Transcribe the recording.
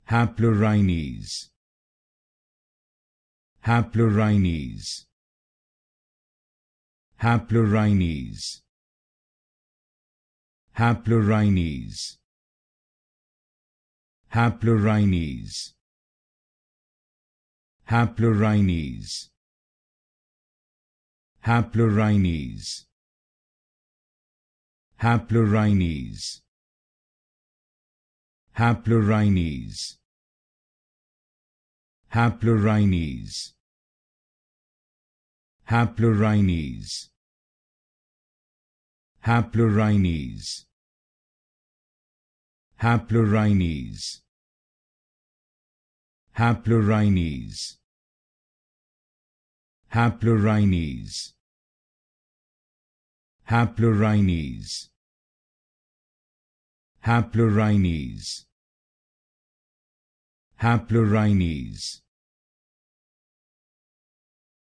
Haplorhines. Haplorhines. Haplorhines. Haplorhines. Haplorhines. Haplorhines. Haplorhines. Haplorhines. Haplorhines. Haplorhines. Haplorhines. Haplorhines. Haplorhines. Haplorhines. Haplorhines. Haplorhines. Haplorhines. Haplorhines.